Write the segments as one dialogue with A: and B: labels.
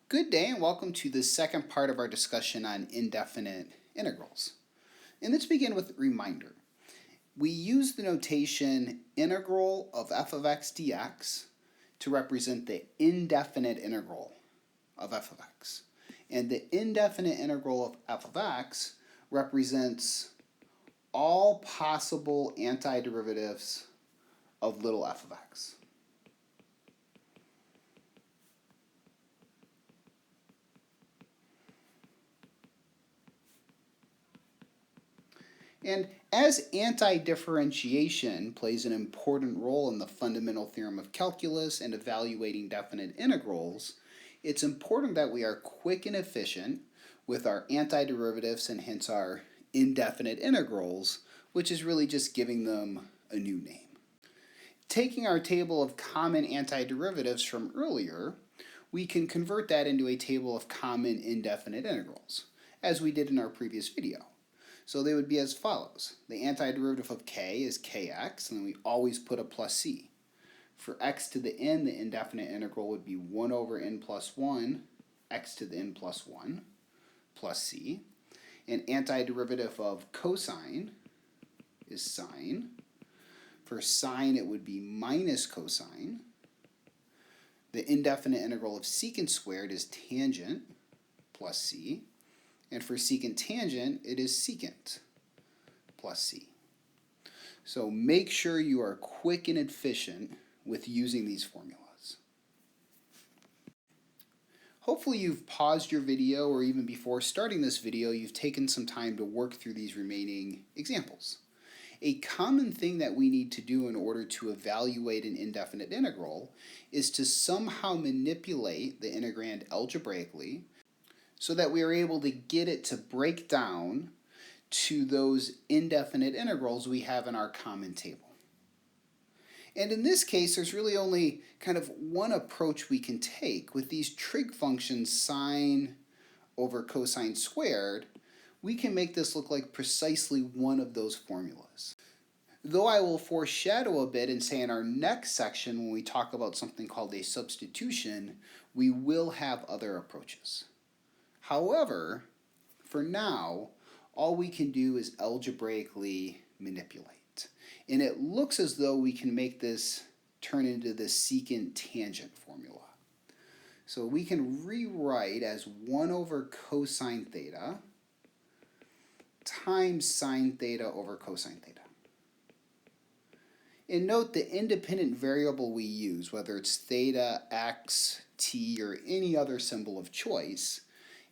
A: Good day and welcome to the second part of our discussion on indefinite integrals. And let's begin with a reminder. We use the notation integral of f of x dx to represent the indefinite integral of f of x. And the indefinite integral of f of x represents all possible antiderivatives of little f of x. And as anti-differentiation plays an important role in the fundamental theorem of calculus and evaluating definite integrals, it's important that we are quick and efficient with our antiderivatives and hence our indefinite integrals, which is really just giving them a new name. Taking our table of common antiderivatives from earlier, we can convert that into a table of common indefinite integrals, as we did in our previous video. So they would be as follows. The antiderivative of k is kx, and then we always put a plus c. For x to the n, the indefinite integral would be 1 over n plus 1, x to the n plus 1, plus c. And antiderivative of cosine is sine. For sine, it would be minus cosine. The indefinite integral of secant squared is tangent, plus c. And for secant tangent, it is secant plus c. So make sure you are quick and efficient with using these formulas. Hopefully you've paused your video, or even before starting this video, you've taken some time to work through these remaining examples. A common thing that we need to do in order to evaluate an indefinite integral is to somehow manipulate the integrand algebraically so that we are able to get it to break down to those indefinite integrals we have in our common table. And in this case, there's really only kind of one approach we can take. With these trig functions, sine over cosine squared, we can make this look like precisely one of those formulas. Though I will foreshadow a bit and say in our next section, when we talk about something called a substitution, we will have other approaches. However, for now, all we can do is algebraically manipulate. And it looks as though we can make this turn into the secant tangent formula. So we can rewrite as 1 over cosine theta times sine theta over cosine theta. And note the independent variable we use, whether it's theta, x, t, or any other symbol of choice,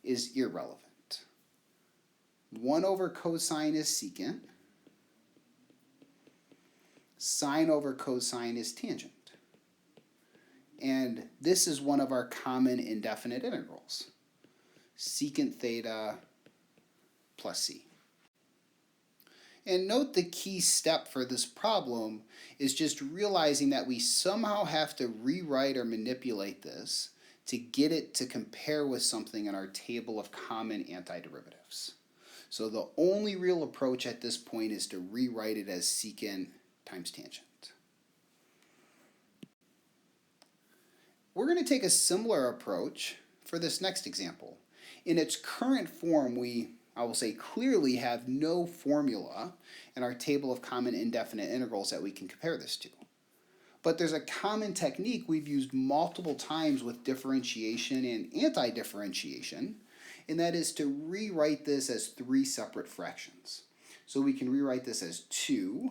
A: is irrelevant. 1 over cosine is secant. Sine over cosine is tangent. And this is one of our common indefinite integrals. Secant theta plus c. And note the key step for this problem is just realizing that we somehow have to rewrite or manipulate this to get it to compare with something in our table of common antiderivatives. So the only real approach at this point is to rewrite it as secant times tangent. We're going to take a similar approach for this next example. In its current form, I will say clearly have no formula in our table of common indefinite integrals that we can compare this to. But there's a common technique we've used multiple times with differentiation and anti-differentiation, and that is to rewrite this as 3 separate fractions. So we can rewrite this as 2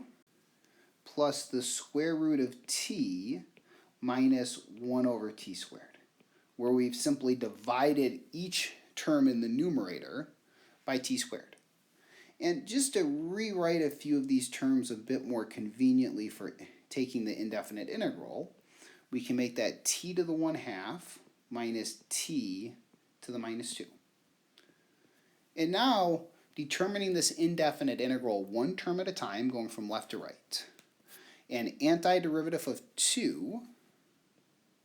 A: plus the square root of t minus 1 over t squared, where we've simply divided each term in the numerator by t squared. And just to rewrite a few of these terms a bit more conveniently for taking the indefinite integral, we can make that t to the 1/2 minus t to the minus 2. And now, determining this indefinite integral one term at a time, going from left to right. And antiderivative of 2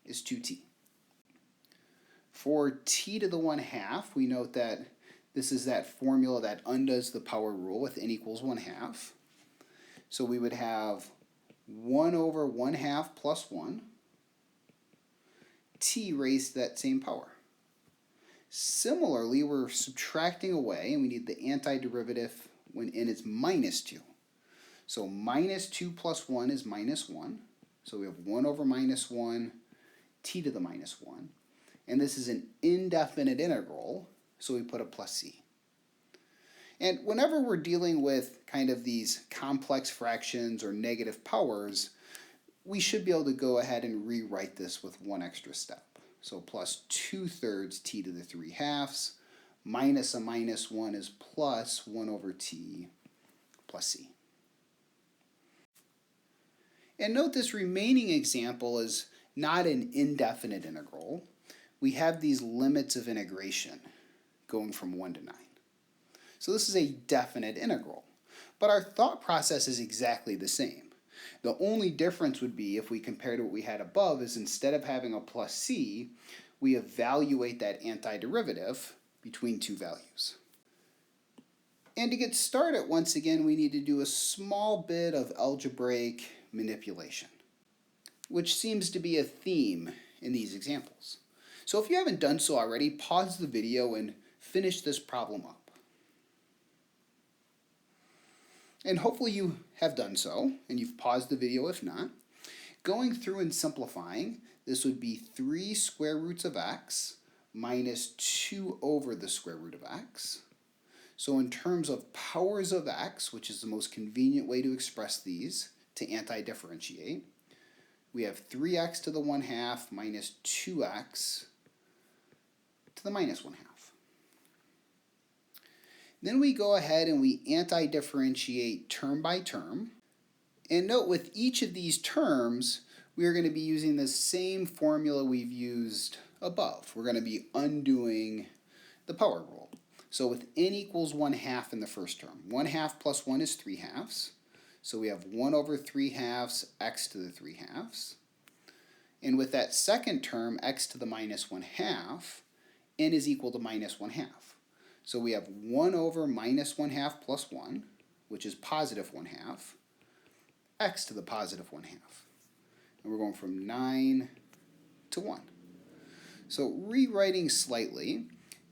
A: is 2t. For t to the 1/2, we note that this is that formula that undoes the power rule with n equals 1/2. So we would have 1 over 1/2 plus 1, t raised to that same power. Similarly, we're subtracting away, and we need the antiderivative when n is minus 2. So minus 2 plus 1 is minus 1. So we have 1 over minus 1, t to the minus 1. And this is an indefinite integral, so we put a plus c. And whenever we're dealing with kind of these complex fractions or negative powers, we should be able to go ahead and rewrite this with one extra step. So plus 2/3 t to the 3/2 minus a minus 1 is plus 1 over t plus c. And note this remaining example is not an indefinite integral. We have these limits of integration going from 1 to 9. So this is a definite integral. But our thought process is exactly the same. The only difference would be if we compare to what we had above is instead of having a plus c, we evaluate that antiderivative between two values. And to get started, once again, we need to do a small bit of algebraic manipulation, which seems to be a theme in these examples. So if you haven't done so already, pause the video and finish this problem up. And hopefully you have done so, and you've paused the video if not. Going through and simplifying, this would be 3 square roots of x minus 2 over the square root of x. So in terms of powers of x, which is the most convenient way to express these to anti-differentiate, we have 3x to the 1/2 minus 2x to the minus 1/2. Then we go ahead and we anti-differentiate term by term. And note with each of these terms, we are going to be using the same formula we've used above. We're going to be undoing the power rule. So with n equals 1/2 in the first term, 1/2 plus 1 is 3/2. So we have 1 over 3/2 x to the 3/2. And with that second term, x to the minus 1/2, n is equal to minus 1/2. So we have 1 over minus 1/2 plus 1, which is positive 1/2, x to the positive 1/2. And we're going from 9 to 1. So rewriting slightly,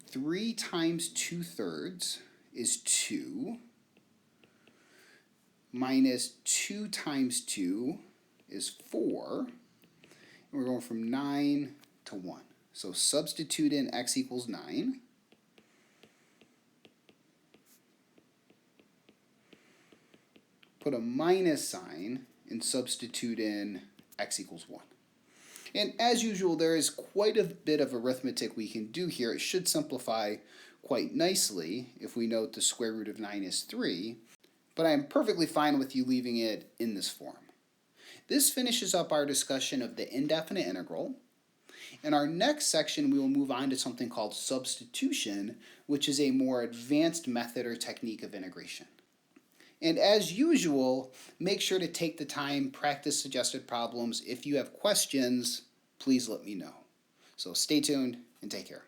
A: 3 times 2/3 is 2, minus 2 times 2 is 4, and we're going from 9 to 1. So substitute in x equals 9. Put a minus sign and substitute in x equals 1. And as usual, there is quite a bit of arithmetic we can do here. It should simplify quite nicely if we note the square root of 9 is 3, but I'm perfectly fine with you leaving it in this form. This finishes up our discussion of the indefinite integral. In our next section, we will move on to something called substitution, which is a more advanced method or technique of integration. And as usual, make sure to take the time, practice suggested problems. If you have questions, please let me know. So stay tuned and take care.